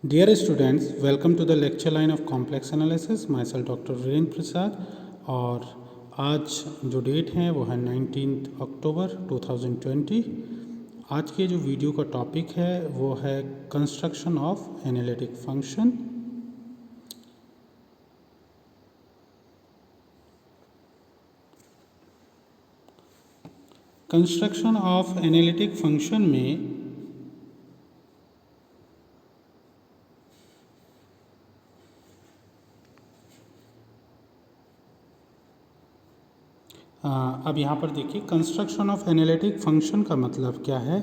Dear students, welcome to the lecture line of complex analysis. Myself Dr. Virendra प्रसाद और आज जो date है वो है 19 अक्टूबर 2020। आज के जो वीडियो का टॉपिक है वो है construction of analytic function. Construction of analytic function में अब यहाँ पर देखिए, कंस्ट्रक्शन ऑफ एनालिटिक फंक्शन का मतलब क्या है।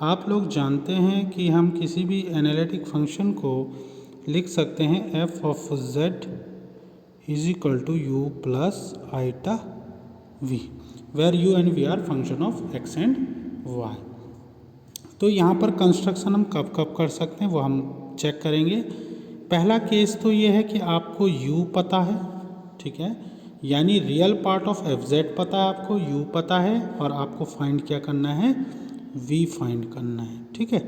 आप लोग जानते हैं कि हम किसी भी एनालिटिक फंक्शन को लिख सकते हैं F of Z is equal to U plus iota V, where U and V are function of X and Y. तो यहाँ पर कंस्ट्रक्शन हम कब कब कर सकते हैं वो हम चेक करेंगे। पहला केस तो ये है कि आपको u पता है, ठीक है, यानी real part of F Z पता है, आपको u पता है और आपको फाइंड क्या करना है, v फाइंड करना है, ठीक है।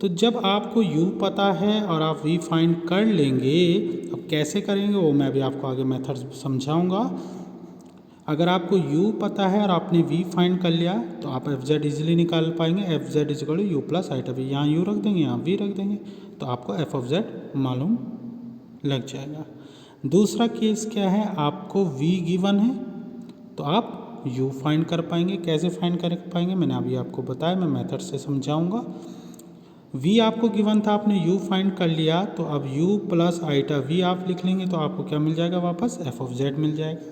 तो जब आपको u पता है और आप v फाइंड कर लेंगे, अब कैसे करेंगे वो मैं भी आपको आगे मेथड समझाऊंगा। अगर आपको u पता है और आपने v फाइंड कर लिया तो आप एफ जेड ईजिली निकाल पाएंगे। F Z is equal to U plus iota V, यहाँ u रख देंगे, यहाँ v रख देंगे, तो आपको एफ ऑफ जेड मालूम लग जाएगा। दूसरा केस क्या है, आपको v गिवन है तो आप u फाइंड कर पाएंगे। कैसे फाइंड कर पाएंगे मैंने अभी आपको बताया, मैं मेथड से समझाऊंगा। v आपको गिवन था, आपने u फाइंड कर लिया तो अब u प्लस आइटा v आप लिख लेंगे तो आपको क्या मिल जाएगा, वापस f ऑफ z मिल जाएगा।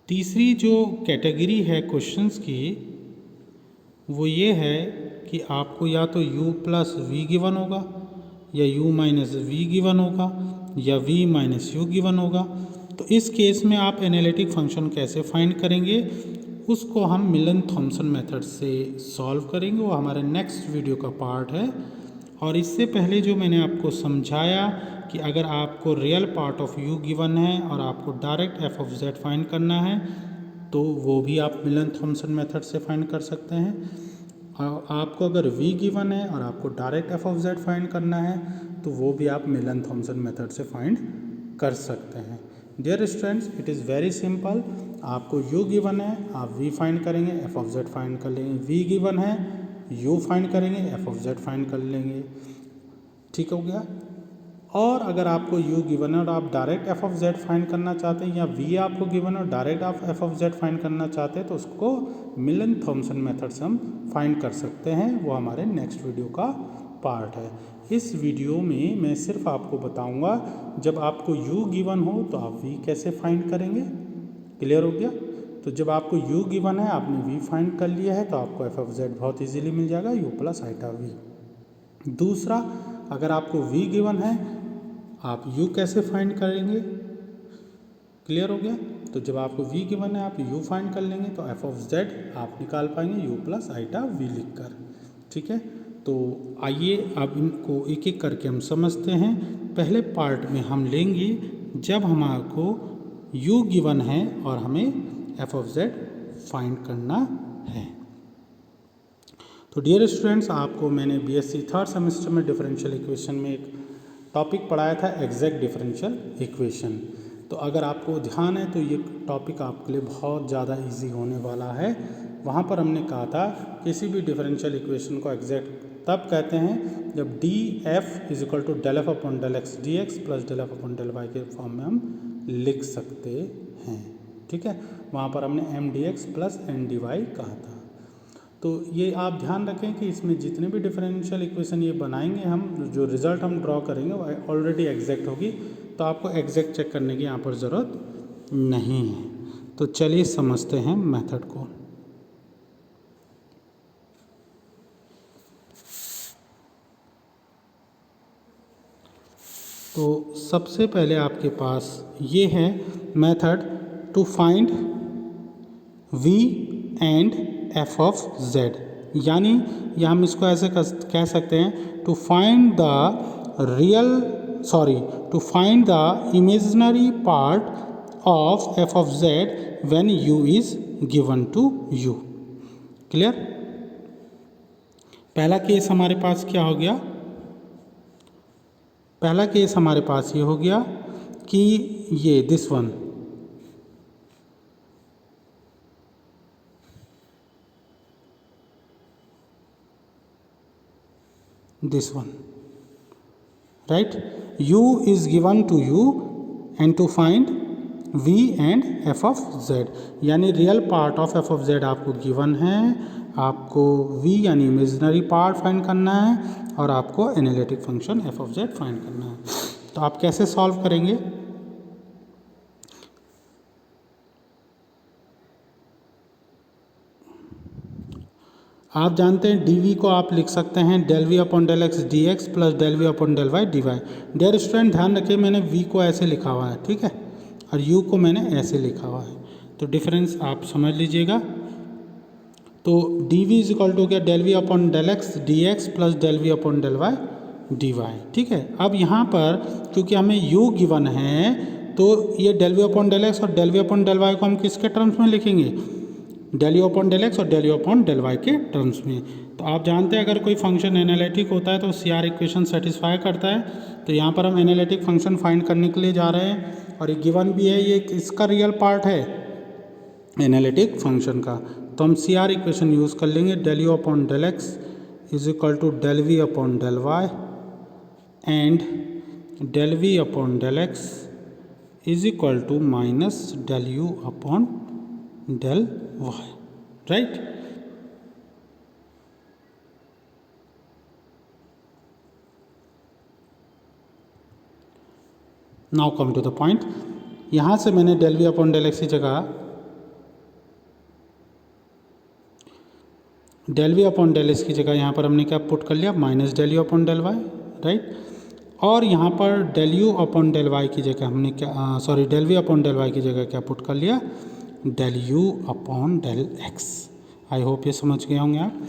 तीसरी जो कैटेगरी है क्वेश्चंस की वो ये है कि आपको या तो u प्लस वी गिवन होगा या u माइनस वी गिवन होगा या v माइनस यू गिवन होगा। तो इस केस में आप एनालिटिक फंक्शन कैसे फाइंड करेंगे उसको हम मिलन थॉमसन मेथड से सॉल्व करेंगे, वो हमारे नेक्स्ट वीडियो का पार्ट है। और इससे पहले जो मैंने आपको समझाया कि अगर आपको real part of u given है और आपको direct f of z find करना है तो वो भी आप मिलन थॉमसन मेथड से फाइंड कर सकते हैं। और आपको अगर v गिवन है और आपको direct f of z find करना है तो वो भी आप मिलन थॉमसन मेथड से फाइंड कर सकते हैं। Dear students, it is very simple. आपको u गिवन है, आप v फाइंड करेंगे, f ऑफ z फाइंड कर लेंगे। v गिवन है, u फाइंड करेंगे, f ऑफ z फाइंड कर लेंगे, ठीक हो गया। और अगर आपको u गिवन है और आप direct f of z find करना चाहते हैं या v आपको गिवन है और डायरेक्ट आप f ऑफ z फाइंड करना चाहते हैं तो उसको मिलन थॉमसन मेथड से हम फाइंड कर सकते हैं, वो हमारे नेक्स्ट वीडियो का पार्ट है। इस वीडियो में मैं सिर्फ आपको बताऊंगा जब आपको u गिवन हो तो आप v कैसे फाइंड करेंगे। क्लियर हो गया। तो जब आपको u गिवन है, आपने v फाइंड कर लिया है तो आपको f ऑफ z बहुत इजीली मिल जाएगा, u प्लस आइटा v। दूसरा, अगर आपको v गिवन है आप u कैसे फाइंड करेंगे। क्लियर हो गया। तो जब आपको v गिवन है आप u फाइंड कर लेंगे तो f ऑफ z आप निकाल पाएंगे u प्लस आइटा v लिख कर, ठीक है। तो आइए अब इनको एक एक करके हम समझते हैं। पहले पार्ट में हम लेंगे जब हमारे u गिवन है और हमें f ऑफ z फाइंड करना है। तो डियर स्टूडेंट्स, आपको मैंने बीएससी थर्ड सेमेस्टर में डिफरेंशियल इक्वेशन में एक टॉपिक पढ़ाया था, एग्जैक्ट डिफरेंशियल इक्वेशन। तो अगर आपको ध्यान है तो ये टॉपिक आपके लिए बहुत ज़्यादा इजी होने वाला है। वहाँ पर हमने कहा था किसी भी डिफरेंशियल इक्वेशन को एग्जैक्ट तब कहते हैं जब D F is equal to del F upon del X D X plus del F upon del Y के फॉर्म में हम लिख सकते हैं, ठीक है। वहाँ पर हमने M D X plus N D Y कहा था। तो ये आप ध्यान रखें कि इसमें जितने भी डिफरेंशियल इक्वेशन ये बनाएंगे हम, जो रिज़ल्ट हम ड्रॉ करेंगे वो ऑलरेडी एग्जैक्ट होगी, तो आपको एग्जैक्ट चेक करने की यहाँ पर ज़रूरत नहीं है। तो चलिए समझते हैं मेथड को। तो सबसे पहले आपके पास ये है method to find v and f of z, यानी या हम इसको ऐसे कह सकते हैं to find the imaginary part of f of z when u is given to u। Clear. पहला केस हमारे पास क्या हो गया, पहला केस हमारे पास ये हो गया कि ये this one, this one, right? u is given to you and to find v and f of z, यानी real part of f of z आपको गिवन है, आपको v यानी इमेजिनरी पार्ट फाइंड करना है और आपको analytic function f of z find करना है। तो आप कैसे सॉल्व करेंगे? आप जानते हैं dv को आप लिख सकते हैं del v upon del x dx plus del v upon del y dy। Dear student ध्यान रखिए मैंने v को ऐसे लिखा हुआ है, ठीक है, और u को मैंने ऐसे लिखा हुआ है, तो डिफरेंस आप समझ लीजिएगा। तो dv इज इक्वल टू क्या, del v upon del x dx plus del v upon del y dy, ठीक है। अब यहाँ पर क्योंकि हमें u गिवन है तो ये del v upon del x और del v upon del y को हम किसके टर्म्स में लिखेंगे? del u upon del x और del u upon del y के टर्म्स में। तो आप जानते हैं अगर कोई फंक्शन एनालिटिक होता है तो CR इक्वेशन सेटिस्फाई करता है। तो यहाँ पर हम एनालिटिक फंक्शन फाइंड करने के लिए जा रहे हैं और ये गिवन भी है, ये इसका रियल पार्ट है एनालिटिक फंक्शन का। तो हम CR इक्वेशन यूज़ कर लेंगे, del u upon del x is equal to del v upon del y and del v upon del x is equal to minus del u upon del y, right? Now come to the point. यहाँ से मैंने del v upon del x की जगह del v upon del x की जगह यहाँ पर हमने क्या पुट कर लिया, minus del u upon del y, right. और यहाँ पर del u upon del y की जगह हमने क्या del v upon del y की जगह क्या पुट कर लिया, del u upon del x। I hope ये समझ गए होंगे आप।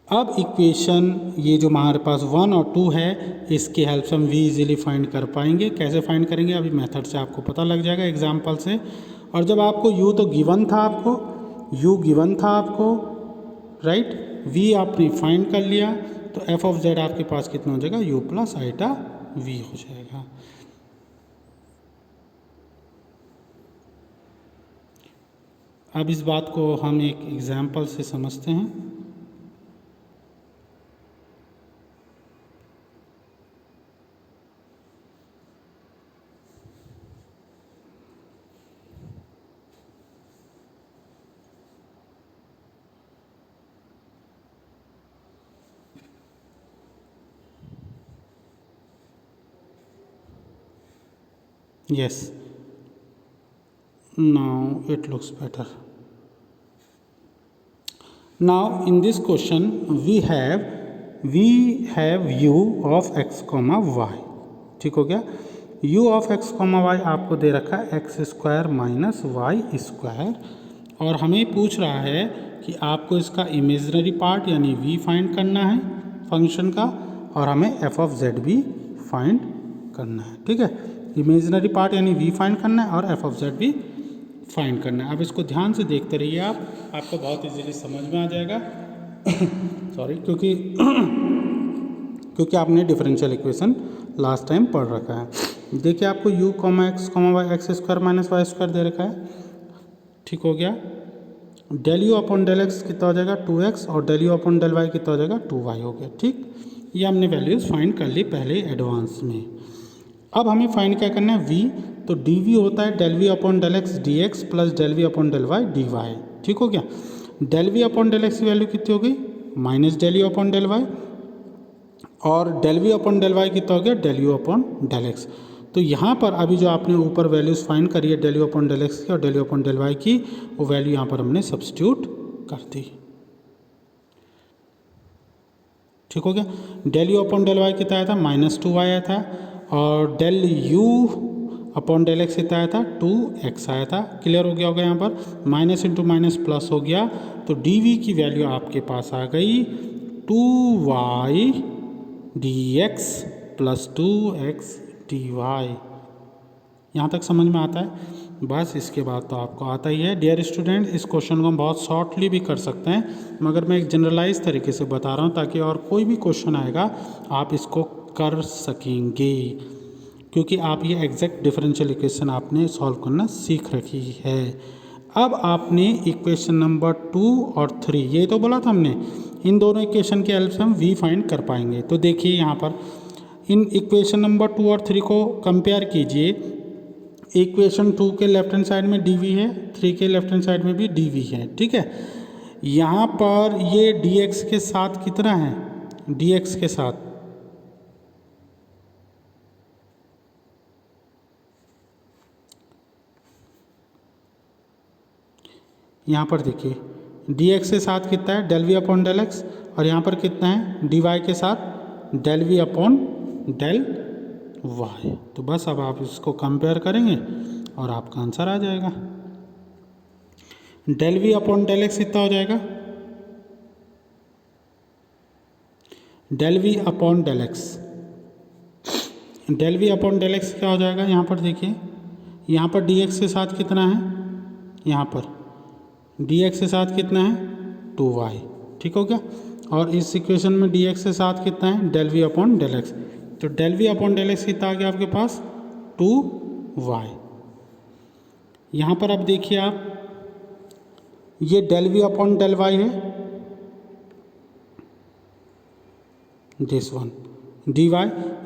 अब इक्वेशन ये जो हमारे पास 1 और 2 है इसकी हेल्प से हम v इजीली फाइंड कर पाएंगे। कैसे फाइंड करेंगे अभी मेथड से आपको पता लग जाएगा, एग्जांपल से। और जब आपको u तो गिवन था, आपको u गिवन था आपको, राइट, v आपने फाइंड कर लिया तो f ऑफ z आपके पास कितना हो जाएगा, u प्लस आइटा v हो जाएगा। अब इस बात को हम एक एग्जाम्पल से समझते हैं। Yes, now it looks better. Now in this question we have u of x comma y, ठीक हो गया। u of x comma y आपको दे रखा है X square minus Y square, और हमें पूछ रहा है कि आपको इसका इमेजिनरी पार्ट यानी v फाइंड करना है फंक्शन का, और हमें f ऑफ z भी फाइंड करना है, ठीक है। इमेजिनरी पार्ट यानी v फाइंड करना है और f ऑफ z भी फाइंड करना है। अब इसको ध्यान से देखते रहिए आपको बहुत इजीली समझ में आ जाएगा। सॉरी, क्योंकि आपने डिफरेंशियल इक्वेशन लास्ट टाइम पढ़ रखा है। देखिए आपको u comma X comma Y X square minus Y square दे रखा है, ठीक हो गया। del u upon del x कितना हो जाएगा 2x और del u upon del y कितना हो जाएगा 2y हो गया, ठीक। ये हमने वैल्यूज़ फाइंड कर ली पहले एडवांस में। अब हमें फाइंड क्या करना है v, तो dv होता है del v upon del x dx plus del v upon del y dy, ठीक हो गया। del v upon del x की वैल्यू कितनी हो गई, minus del u upon del y, और del v upon del y कितना हो गया del u upon del x। तो यहाँ पर अभी जो आपने ऊपर वैल्यूज़ फाइंड करी है del u upon del x की और del u upon del y की, वो वैल्यू यहाँ पर हमने सब्स्टिट्यूट कर दी, ठीक हो गया। del u upon del y कितना आया था, माइनस 2y आया था, और del u upon del x कितना आया था 2x आया था। क्लियर हो गया होगा, यहाँ पर माइनस इंटू माइनस प्लस हो गया, तो dv की वैल्यू आपके पास आ गई 2y dx plus 2x dy। यहाँ तक समझ में आता है। बस इसके बाद तो आपको आता ही है। डियर स्टूडेंट, इस क्वेश्चन को हम बहुत शॉर्टली भी कर सकते हैं, मगर मैं एक जनरलाइज तरीके से बता रहा हूँ ताकि और कोई भी क्वेश्चन आएगा आप इसको कर सकेंगे, क्योंकि आप ये एग्जैक्ट डिफरेंशियल इक्वेशन आपने सॉल्व करना सीख रखी है। अब आपने इक्वेशन नंबर 2 और 3, ये तो बोला था हमने, इन दोनों इक्वेशन के हेल्प से हम v फाइंड कर पाएंगे। तो देखिए यहाँ पर इन इक्वेशन नंबर 2 और 3 को कंपेयर कीजिए। इक्वेशन 2 के लेफ्ट हैंड साइड में dv है, 3 के लेफ्ट हैंड साइड में भी dv है, ठीक है। यहाँ पर ये dx के साथ कितना है, dx के साथ यहाँ पर देखिए dx के साथ कितना है, del v upon del x, और यहाँ पर कितना है dy के साथ del v upon del y। तो बस अब आप इसको कंपेयर करेंगे और आपका आंसर आ जाएगा। del v upon del x कितना हो जाएगा, del v upon del x, del v upon del x क्या हो जाएगा, यहाँ पर देखिए यहाँ पर dx के साथ कितना है, यहाँ पर dx के साथ कितना है 2y, ठीक हो गया। और इस इक्वेशन में dx के साथ कितना है del v upon del x, तो del v upon del x कितना आ गया आपके पास 2y। यहाँ पर अब देखिए आप, ये del v upon del y है, दिस वन dy,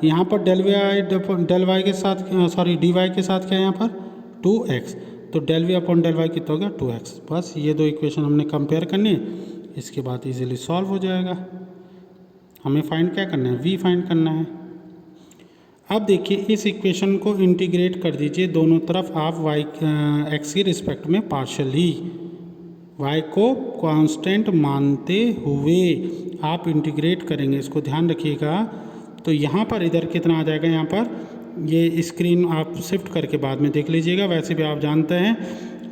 यहाँ पर del y के साथ dy के साथ क्या है यहाँ पर 2x, तो del v upon del y कितना हो गया 2x। बस ये दो इक्वेशन हमने कंपेयर करनी है, इसके बाद इजीली सॉल्व हो जाएगा। हमें फाइंड क्या करना है, v फाइंड करना है। अब देखिए इस इक्वेशन को इंटीग्रेट कर दीजिए दोनों तरफ आप x की रिस्पेक्ट में पार्शियली, y को कांस्टेंट मानते हुए आप इंटीग्रेट करेंगे, इसको ध्यान रखिएगा। तो यहाँ पर इधर कितना आ जाएगा, यहाँ पर ये स्क्रीन आप शिफ्ट करके बाद में देख लीजिएगा, वैसे भी आप जानते हैं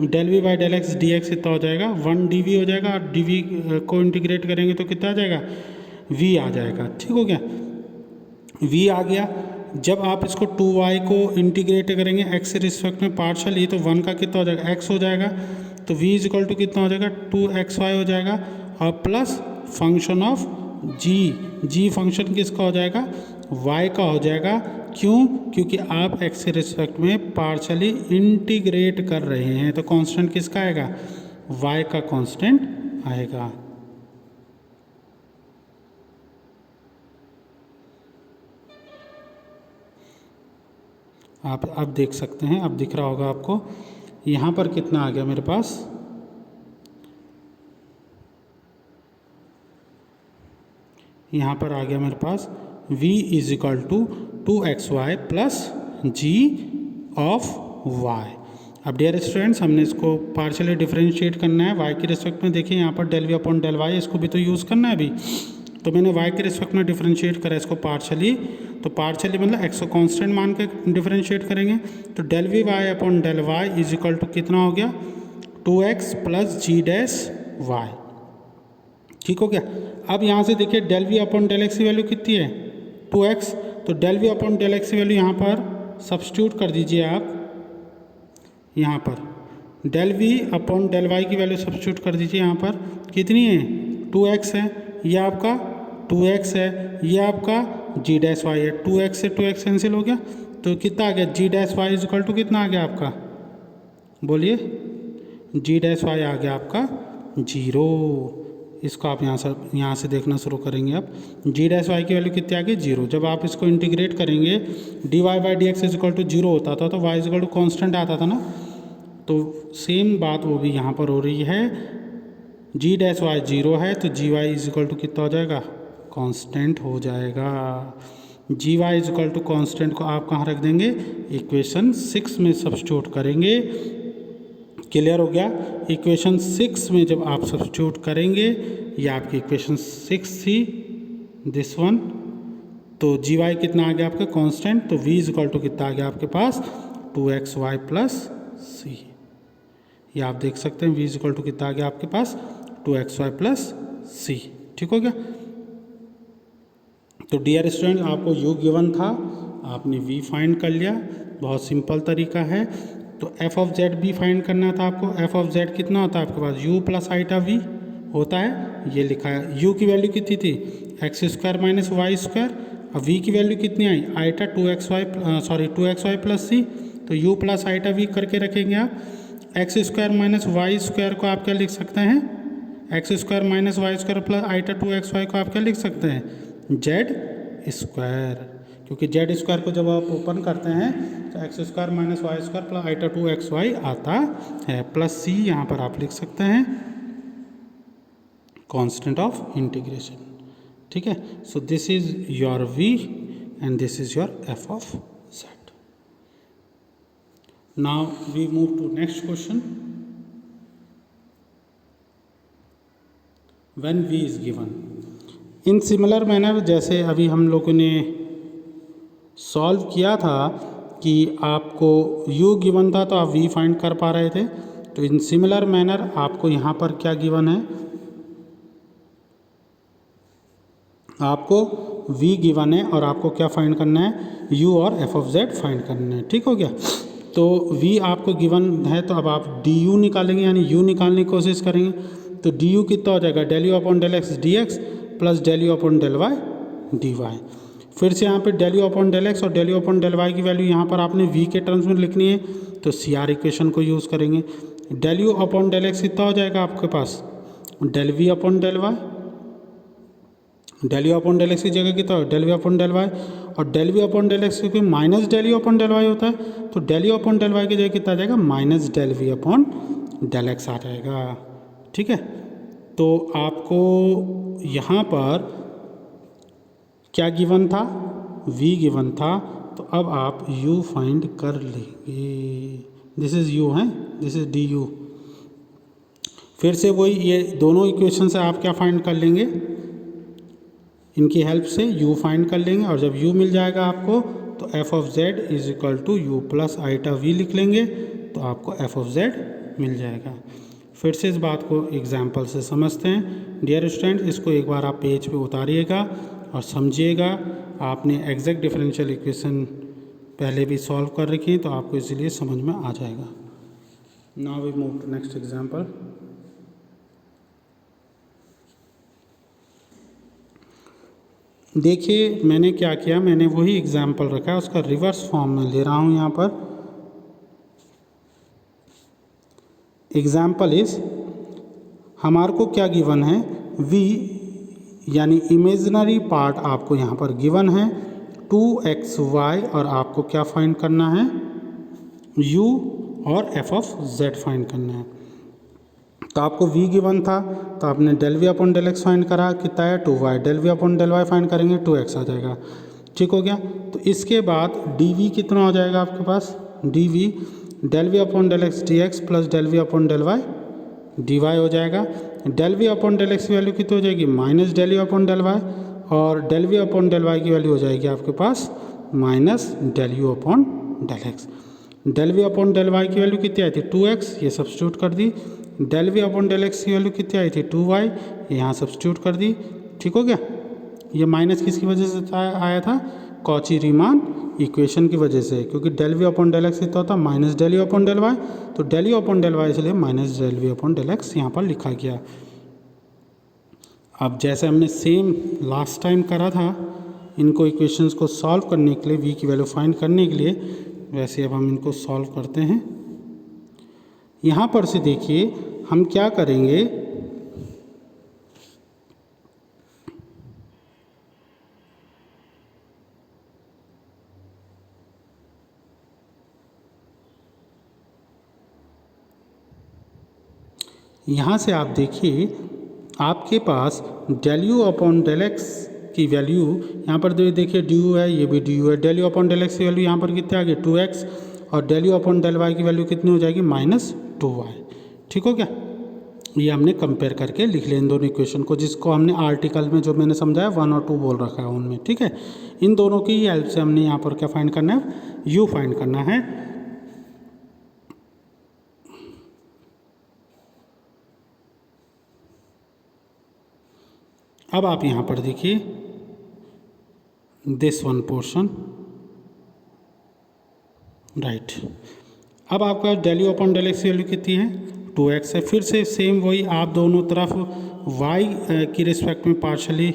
del v by del x dx कितना हो जाएगा 1 dv हो जाएगा, और dv को इंटीग्रेट करेंगे तो कितना आ जाएगा v आ जाएगा, ठीक हो गया। v आ गया, जब आप इसको 2y को इंटीग्रेट करेंगे x के रिस्पेक्ट में पार्शियली, तो 1 का कितना हो जाएगा x हो जाएगा, तो v इज इक्वल टू कितना हो जाएगा 2xy हो जाएगा, और plus function of g function किसका हो जाएगा y का हो जाएगा। क्यों, क्योंकि आप x के रिस्पेक्ट में पार्शियली इंटीग्रेट कर रहे हैं, तो कांस्टेंट किसका आएगा y का कांस्टेंट आएगा। आप अब देख सकते हैं, अब दिख रहा होगा आपको, यहाँ पर कितना आ गया मेरे पास, यहाँ पर आ गया मेरे पास v is equal to 2xy plus g of y। अब डियर स्टूडेंट्स, हमने इसको पार्शियली डिफरेंशिएट करना है y के रिस्पेक्ट में। देखिए यहाँ पर del v upon del y, इसको भी तो यूज़ करना है अभी, तो मैंने y के रिस्पेक्ट में डिफरेंशिएट करा इसको पार्शियली, तो पार्शियली मतलब x को कांस्टेंट मान के डिफरेंशिएट करेंगे, तो del v y upon del y is equal to कितना हो गया 2x plus g dash y, ठीक हो गया। अब यहाँ से देखिए del v upon del x की वैल्यू कितनी है 2x, तो del v upon del x की वैल्यू यहाँ पर सब्स्टिट्यूट कर दीजिए आप, यहाँ पर del v upon del y की वैल्यू सब्स्टिट्यूट कर दीजिए, यहाँ पर कितनी है 2x है, ये आपका 2x है, ये आपका g डैश y है, 2x से 2x कैंसिल हो गया, तो कितना आ गया g dash y is equal to कितना आ गया आपका, बोलिए g डैश y आ गया आपका 0। इसको आप यहाँ से देखना शुरू करेंगे। अब g डैश y की वैल्यू कितनी आ गई 0। जब आप इसको इंटीग्रेट करेंगे dy by D X is equal to 0 होता था, तो y is equal to constant आता था ना, तो सेम बात वो भी यहाँ पर हो रही है। g डैश y 0 है, तो gy इज इक्वल टू कितना हो जाएगा कांस्टेंट हो जाएगा। gy is equal to constant को आप कहाँ रख देंगे, इक्वेशन 6 में सब्स्टिट्यूट करेंगे। क्लियर हो गया। इक्वेशन 6 में जब आप सब्स्टिट्यूट करेंगे, ये आपकी इक्वेशन 6 थी दिस वन, तो जी वाई कितना आ गया आपका कांस्टेंट, तो v इज इक्वल टू कितना आ गया आपके पास 2xy प्लस सी। ये आप देख सकते हैं v इज इक्वल टू कितना आ गया आपके पास 2xy प्लस सी। ठीक हो गया। तो डियर स्टूडेंट, आपको u गिवन था, आपने v फाइंड कर लिया, बहुत सिंपल तरीका है। तो एफ ऑफ जेड भी फाइंड करना था आपको। एफ ऑफ जेड कितना होता है आपके पास, यू प्लस आइटा वी होता है, ये लिखा है। यू की वैल्यू कितनी थी, X square minus Y square, और वी की वैल्यू कितनी आई, आइटा 2xy प्लस सी, तो यू प्लस आइटा वी करके रखेंगे आप। X square minus Y square को आप क्या लिख सकते हैं, X square minus Y square plus iota 2xy को आप क्या लिख सकते हैं, जेड स्क्वायर, क्योंकि जेड स्क्वायर को जब आप ओपन करते हैं तो X square minus Y square plus iota 2xy आता है, प्लस सी यहाँ पर आप लिख सकते हैं कांस्टेंट ऑफ इंटीग्रेशन। ठीक है, so this is your v and this is your f of z। Now we move to next question. When v is given in similar manner, जैसे अभी हम लोगों ने सॉल्व किया था कि आपको u गिवन था तो आप v फाइंड कर पा रहे थे, तो इन सिमिलर मैनर आपको यहाँ पर क्या गिवन है, आपको v गिवन है और आपको क्या फाइंड करना है, u और f ऑफ z फाइंड करना है। ठीक हो गया, तो v आपको गिवन है तो अब आप du निकालेंगे, यानी u निकालने की कोशिश करेंगे, तो du कितना हो जाएगा, del you upon del X D X plus del you upon del Y D Y. फिर से यहाँ पे del you upon del X और del you upon del Y की वैल्यू यहाँ पर आपने v के टर्म्स में लिखनी है, तो सी आर इक्वेशन को यूज़ करेंगे। Del you upon del X कितना हो जाएगा आपके पास, del V upon del Y, del you upon del X की जगह कितना हो, del V upon del Y, और del V upon del X क्योंकि minus del you upon del Y होता है, तो del you upon del Y की जगह कितना आ जाएगा, minus del V upon del x आ जाएगा। ठीक है, तो आपको यहाँ पर क्या गिवन था, v गिवन था, तो अब आप u फाइंड कर लेंगे। दिस इज़ u है, दिस इज डी यू। फिर से वही ये दोनों इक्वेशन से आप क्या फाइंड कर लेंगे, इनकी हेल्प से u फाइंड कर लेंगे, और जब u मिल जाएगा आपको तो f of z is equal to U plus iota v लिख लेंगे, तो आपको f ऑफ z मिल जाएगा। फिर से इस बात को एग्जाम्पल से समझते हैं। डियर स्टूडेंट, इसको एक बार आप पेज पे उतारिएगा और समझिएगा। आपने एग्जैक्ट डिफरेंशियल इक्वेशन पहले भी सॉल्व कर रखी है, तो आपको इसीलिए समझ में आ जाएगा। Now we move to next example. देखिए मैंने क्या किया, मैंने वही एग्जाम्पल रखा है, उसका रिवर्स फॉर्म में ले रहा हूँ यहाँ पर। एग्जाम्पल इज, हमारे को क्या गिवन है, v यानी इमेजिनरी पार्ट आपको यहाँ पर गिवन है 2xy, और आपको क्या फाइंड करना है, u और f ऑफ z फाइंड करना है। तो आपको v गिवन था तो आपने del V upon del X find करा, कितना है 2y, del V upon del Y find करेंगे 2x आ जाएगा। ठीक हो गया, तो इसके बाद dv कितना हो जाएगा आपके पास, dv del V upon del X D X plus del V upon del Y D Y हो जाएगा। Del V upon del X की वैल्यू कितनी हो जाएगी, minus del V upon del Y, और del V upon del Y की value हो जाएगी आपके पास minus del you upon del X. Del V upon del Y की वैल्यू कितनी आई थी 2x, ये सब्स्टिट्यूट कर दी। Del V upon del X की वैल्यू कितनी आई थी 2y, ये यहाँ सब्स्टिट्यूट कर दी। ठीक हो गया, ये माइनस किसकी वजह से आया था, कॉची रीमान इक्वेशन की वजह से, क्योंकि del V upon del X कितना होता है minus del you upon del Y, तो del you upon del Y इसलिए minus del V upon del X यहाँ पर लिखा गया। अब जैसे हमने सेम लास्ट टाइम करा था इनको इक्वेशंस को सॉल्व करने के लिए, v की वैल्यू फाइंड करने के लिए, वैसे अब हम इनको सॉल्व करते हैं। यहाँ पर से देखिए हम क्या करेंगे, यहाँ से आप देखिए आपके पास del you upon del X की वैल्यू यहाँ पर देखिए डी यू है, ये भी डी यू है। Del you upon del X की वैल्यू यहाँ पर कितने आ गई 2x, और del you upon del Y की वैल्यू कितनी हो जाएगी -2y। ठीक हो गया, ये हमने कंपेयर करके लिख लिया इन दोनों इक्वेशन को, जिसको हमने आर्टिकल में जो मैंने समझाया 1 और 2 बोल रखा है उनमें। ठीक है, इन दोनों की हेल्प से हमने यहाँ पर क्या फाइंड करना है, यू फाइंड करना है। अब आप यहाँ पर देखिए दिस वन पोर्शन, राइट। अब आपके पास del you upon del X की वैल्यू कितनी है 2x है। फिर से सेम वही आप दोनों तरफ y की रिस्पेक्ट में पार्शली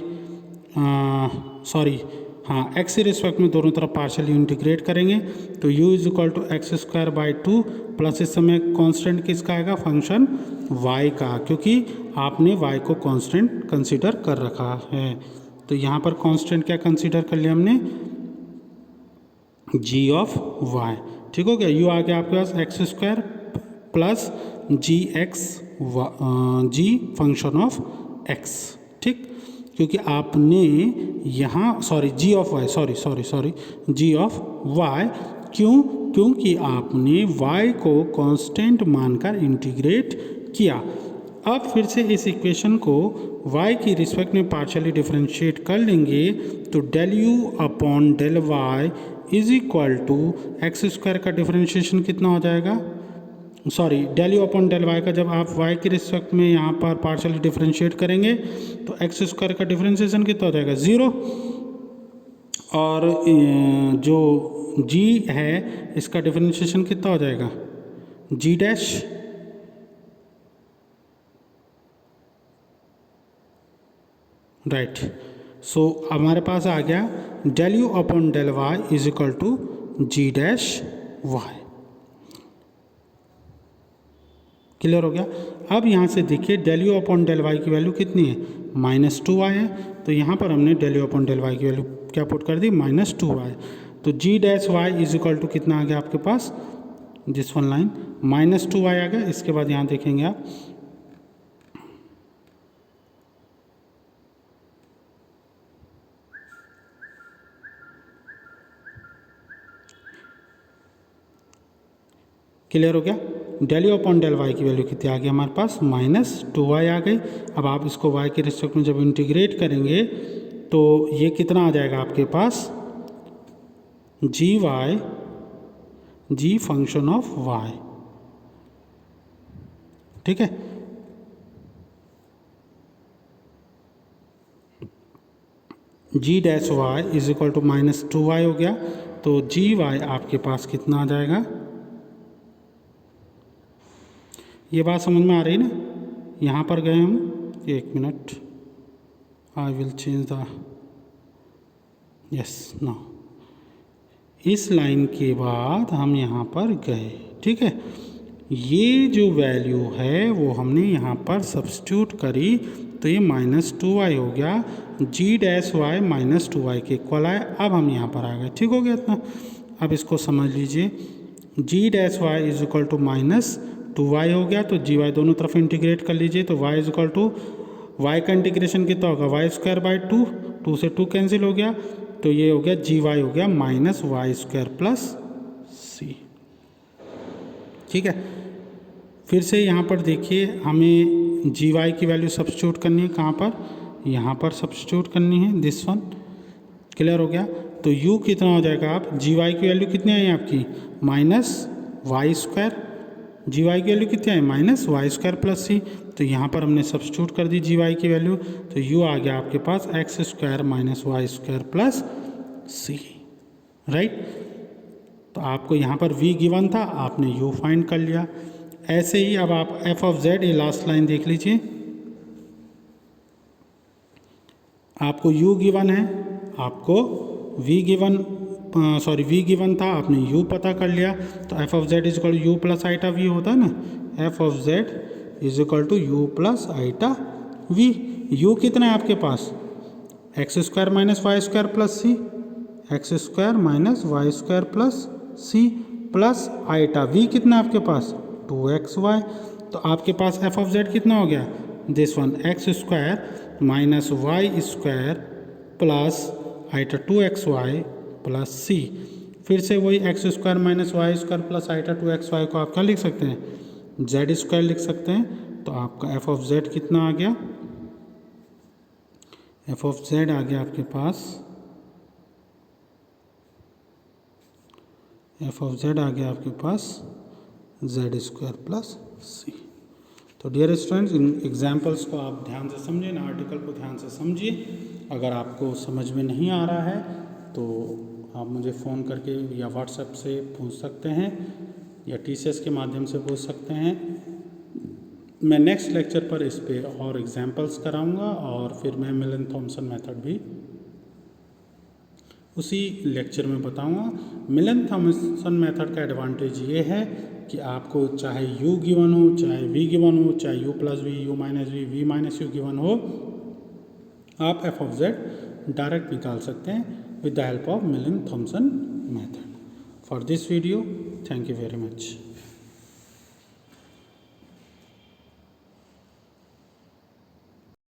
x की रिस्पेक्ट में दोनों तरफ पार्शली इंटीग्रेट करेंगे तो u is equal to X square by 2 plus इस समय कांस्टेंट किसका आएगा फंक्शन y का, क्योंकि आपने y को कांस्टेंट कंसीडर कर रखा है। तो यहाँ पर कांस्टेंट क्या कंसीडर कर लिया हमने g ऑफ y। ठीक हो गया, u आ गया आपके पास X square plus G function of x। ठीक, क्योंकि आपने यहाँ G of Y G of Y, क्योंकि आपने y को कांस्टेंट मानकर इंटीग्रेट किया। अब फिर से इस इक्वेशन को y की रिस्पेक्ट में पार्शियली डिफरेंशिएट कर लेंगे तो del you upon del Y is equal to X square का डिफरेंशिएशन कितना हो जाएगा, del you upon del Y का जब आप y की रिस्पेक्ट में यहाँ पर पार्शियली डिफरेंशिएट करेंगे तो एक्स स्क्वायर का डिफरेंशिएशन कितना हो जाएगा 0, और जो g है इसका डिफरेंशिएशन कितना हो जाएगा g डैश, राइट। सो हमारे पास आ गया del you upon del Y is equal to g dash y. Clear हो गया। अब यहाँ से देखिए del you upon del Y की वैल्यू कितनी है -2y है, तो यहाँ पर हमने del you upon del Y की वैल्यू क्या पुट कर दी -2y। तो g dash y is equal to कितना आ गया आपके पास, जिस वन लाइन -2y आ गया। इसके बाद यहाँ देखेंगे आप क्लियर हो गया। Del you upon del Y की वैल्यू कितनी आ गई हमारे पास -2y आ गई। अब आप इसको y के रिस्पेक्ट में जब इंटीग्रेट करेंगे तो ये कितना आ जाएगा आपके पास जी फंक्शन ऑफ y। ठीक है, g dash y is equal to -2y हो गया। तो जी वाई आपके पास कितना आ जाएगा, ये बात समझ में आ रही ना। यहाँ पर गए हम, एक minute, I will change the yes no, इस लाइन के बाद हम यहाँ पर गए। ठीक है, ये जो वैल्यू है वो हमने यहाँ पर सब्स्टिट्यूट करी तो ये -2y हो गया, जी डैश वाई -2y के इक्वल आए। अब हम यहाँ पर आ गए। ठीक हो गया इतना। अब इसको समझ लीजिए, g dash y is equal to -2y हो गया, तो जी वाई दोनों तरफ इंटीग्रेट कर लीजिए तो y is equal to Y का इंटीग्रेशन कितना होगा वाई स्क्वायर बाई 2 से 2 कैंसिल हो गया, तो ये हो गया जी वाई हो गया -y² प्लस सी। ठीक है, फिर से यहाँ पर देखिए हमें जी वाई की वैल्यू सब्स्टिट्यूट करनी है, कहाँ पर, यहाँ पर सब्स्टिट्यूट करनी है, दिस वन। क्लियर हो गया। तो u कितना हो जाएगा, आप जी वाई की वैल्यू कितनी आई आपकी -y², जी वाई की वैल्यू कितनी आई -y² प्लस सी। तो यहाँ पर हमने सब्स्टिट्यूट कर दी जी वाई की वैल्यू, तो u आ गया आपके पास x² -y² प्लस सी, राइट। तो आपको यहाँ पर v गिवन था, आपने u फाइंड कर लिया। ऐसे ही अब आप f ऑफ z, ये लास्ट लाइन देख लीजिए, आपको u गिवन है, आपको v गिवन था, आपने u पता कर लिया। तो f of z is equal to u plus iota v होता है ना, f of z is equal to u plus iota v। u कितना है आपके पास x² -y² plus C, x² -y² plus C plus iota v कितना है आपके पास 2xy। तो आपके पास f ऑफ z कितना हो गया, this one x² -y² plus iota 2xy plus c. फिर से वही x² -y² plus iota 2xy को आप क्या लिख सकते हैं z² लिख सकते हैं। तो आपका f ऑफ z कितना आ गया, f ऑफ z आ गया आपके पास, f ऑफ z आ गया आपके पास z² प्लस सी। तो डियर स्टूडेंट्स, इन एग्जाम्पल्स को आप ध्यान से समझिए, इन आर्टिकल को ध्यान से समझिए। अगर आपको समझ में नहीं आ रहा है तो आप मुझे फ़ोन करके या व्हाट्सएप से पूछ सकते हैं, या TCS के माध्यम से पूछ सकते हैं। मैं नेक्स्ट लेक्चर पर इस पे और एग्जांपल्स कराऊंगा और फिर मैं मिलन थॉमसन मेथड भी उसी लेक्चर में बताऊंगा। मिलन थॉमसन मेथड का एडवांटेज ये है कि आपको चाहे u गिवन हो, चाहे v गिवन हो, चाहे u plus v, u minus v, v minus u given हो, आप f ऑफ z डायरेक्ट निकाल सकते हैं with the help of Milne Thomson method. For this video, thank you very much.